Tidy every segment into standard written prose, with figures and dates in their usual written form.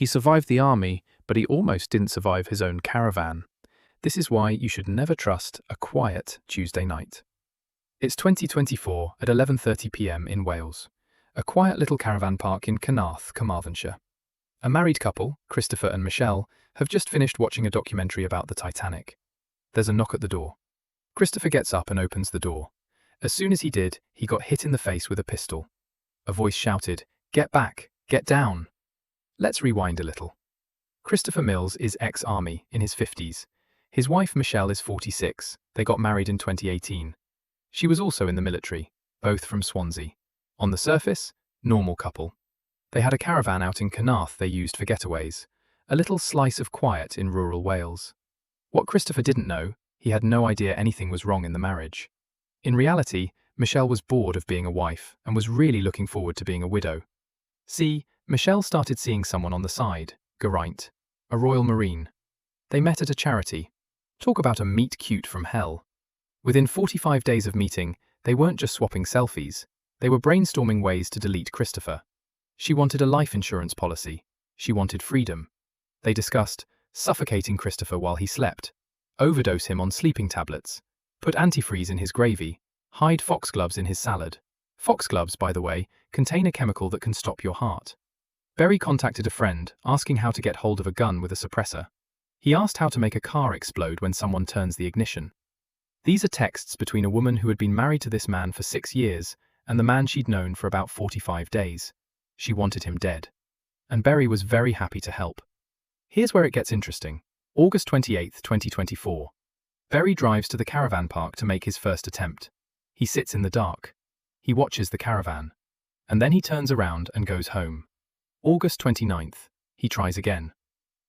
He survived the army, but he almost didn't survive his own caravan. This is why you should never trust a quiet Tuesday night. It's 2024 at 11:30 p.m. in Wales, a quiet little caravan park in Carnarth, Carmarthenshire. A married couple, Christopher and Michelle, have just finished watching a documentary about the Titanic. There's a knock at the door. Christopher gets up and opens the door. As soon as he did, he got hit in the face with a pistol. A voice shouted, "Get back! Get down!" Let's rewind a little. Christopher Mills is ex-army, in his 50s. His wife Michelle is 46. They got married in 2018. She was also in the military, both from Swansea. On the surface, normal couple. They had a caravan out in Carnarth they used for getaways, a little slice of quiet in rural Wales. What Christopher didn't know, he had no idea anything was wrong in the marriage. In reality, Michelle was bored of being a wife and was really looking forward to being a widow. See, Michelle started seeing someone on the side, Geraint, a Royal Marine. They met at a charity. Talk about a meet cute from hell. Within 45 days of meeting, they weren't just swapping selfies, they were brainstorming ways to delete Christopher. She wanted a life insurance policy. She wanted freedom. They discussed suffocating Christopher while he slept, overdose him on sleeping tablets, put antifreeze in his gravy, hide foxgloves in his salad. Foxgloves, by the way, contain a chemical that can stop your heart. Berry contacted a friend, asking how to get hold of a gun with a suppressor. He asked how to make a car explode when someone turns the ignition. These are texts between a woman who had been married to this man for 6 years and the man she'd known for about 45 days. She wanted him dead. And Berry was very happy to help. Here's where it gets interesting. August 28, 2024. Berry drives to the caravan park to make his first attempt. He sits in the dark. He watches the caravan. And then he turns around and goes home. August 29th. He tries again.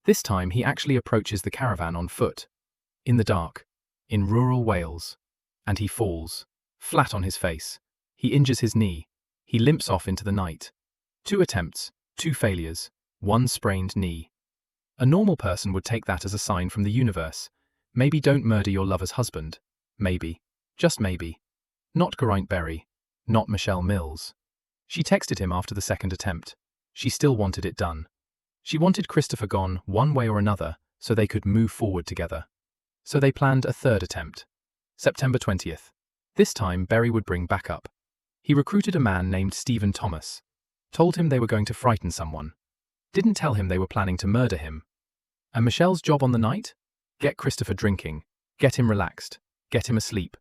This time he actually approaches the caravan on foot. In the dark. In rural Wales. And he falls. Flat on his face. He injures his knee. He limps off into the night. 2 attempts, 2 failures, 1 sprained knee. A normal person would take that as a sign from the universe. Maybe don't murder your lover's husband. Maybe. Just maybe. Not Geraint Berry. Not Michelle Mills. She texted him after the 2nd attempt. She still wanted it done. She wanted Christopher gone one way or another so they could move forward together. So they planned a 3rd attempt. September 20th. This time Berry would bring backup. He recruited a man named Stephen Thomas. Told him they were going to frighten someone. Didn't tell him they were planning to murder him. And Michelle's job on the night? Get Christopher drinking. Get him relaxed. Get him asleep.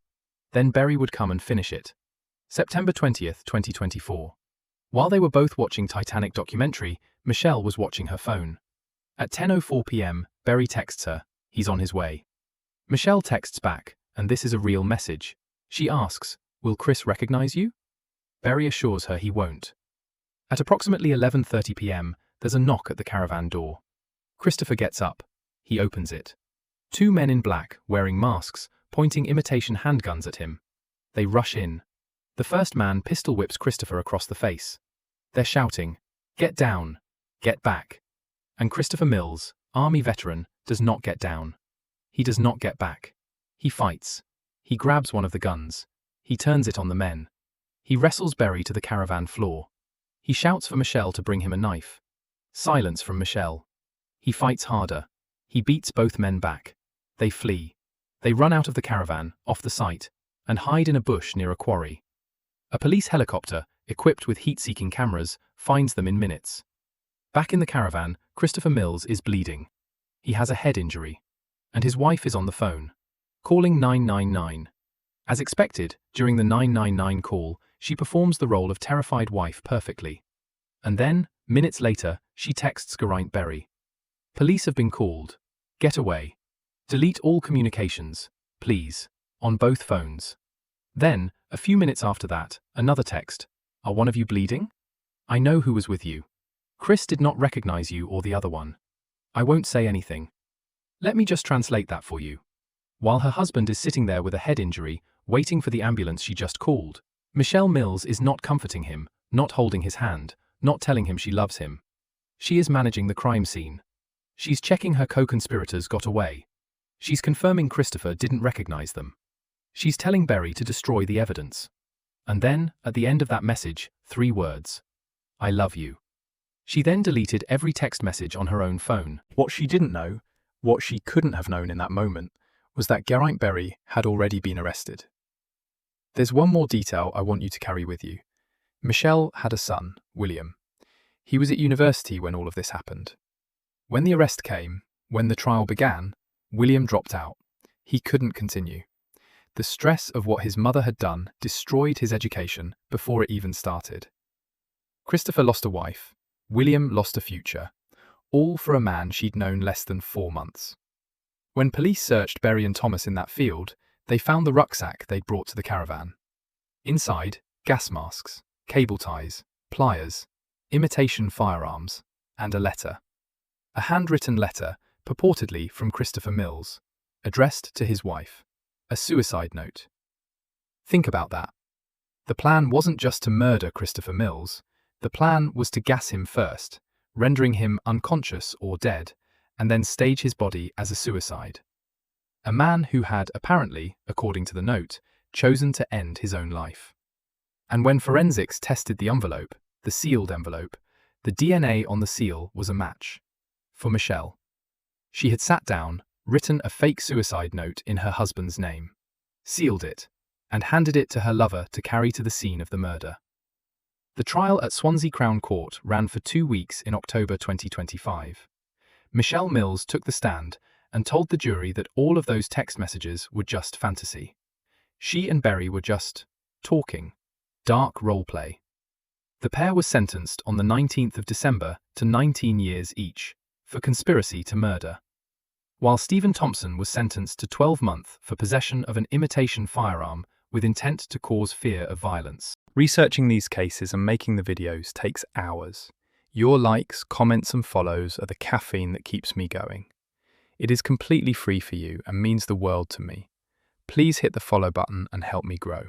Then Berry would come and finish it. September 20th, 2024. While they were both watching Titanic documentary, Michelle was watching her phone. At 10:04 p.m, Berry texts her, he's on his way. Michelle texts back, and this is a real message. She asks, will Chris recognize you? Berry assures her he won't. At approximately 11:30 p.m, there's a knock at the caravan door. Christopher gets up. He opens it. 2 men in black, wearing masks, pointing imitation handguns at him. They rush in. The first man pistol whips Christopher across the face. They're shouting, "Get down! Get back!" And Christopher Mills, army veteran, does not get down. He does not get back. He fights. He grabs one of the guns. He turns it on the men. He wrestles Berry to the caravan floor. He shouts for Michelle to bring him a knife. Silence from Michelle. He fights harder. He beats both men back. They flee. They run out of the caravan, off the site, and hide in a bush near a quarry. A police helicopter, equipped with heat-seeking cameras, finds them in minutes. Back in the caravan, Christopher Mills is bleeding. He has a head injury. And his wife is on the phone, calling 999. As expected, during the 999 call, she performs the role of terrified wife perfectly. And then, minutes later, she texts Geraint Berry. Police have been called. Get away. Delete all communications, please, on both phones. Then, a few minutes after that, another text. Are one of you bleeding? I know who was with you. Chris did not recognize you or the other one. I won't say anything. Let me just translate that for you. While her husband is sitting there with a head injury, waiting for the ambulance she just called, Michelle Mills is not comforting him, not holding his hand, not telling him she loves him. She is managing the crime scene. She's checking her co-conspirators got away. She's confirming Christopher didn't recognize them. She's telling Berry to destroy the evidence. And then, at the end of that message, 3 words. I love you. She then deleted every text message on her own phone. What she didn't know, what she couldn't have known in that moment, was that Geraint Berry had already been arrested. There's one more detail I want you to carry with you. Michelle had a son, William. He was at university when all of this happened. When the arrest came, when the trial began, William dropped out. He couldn't continue. The stress of what his mother had done destroyed his education before it even started. Christopher lost a wife. William lost a future. All for a man she'd known less than 4 months. When police searched Berry and Thomas in that field, they found the rucksack they'd brought to the caravan. Inside, gas masks, cable ties, pliers, imitation firearms, and a letter. A handwritten letter, purportedly from Christopher Mills, addressed to his wife. A suicide note. Think about that. The plan wasn't just to murder Christopher Mills. The plan was to gas him first, rendering him unconscious or dead, and then stage his body as a suicide. A man who had apparently, according to the note, chosen to end his own life. And when forensics tested the envelope, the sealed envelope, the DNA on the seal was a match. For Michelle. She had sat down, written a fake suicide note in her husband's name, sealed it, and handed it to her lover to carry to the scene of the murder. The trial at Swansea Crown Court ran for 2 weeks in October 2025. Michelle Mills took the stand and told the jury that all of those text messages were just fantasy. She and Berry were just talking. Dark roleplay. The pair was sentenced on the 19th of December to 19 years each for conspiracy to murder, while Stephen Thompson was sentenced to 12 months for possession of an imitation firearm with intent to cause fear of violence. Researching these cases and making the videos takes hours. Your likes, comments and follows are the caffeine that keeps me going. It is completely free for you and means the world to me. Please hit the follow button and help me grow.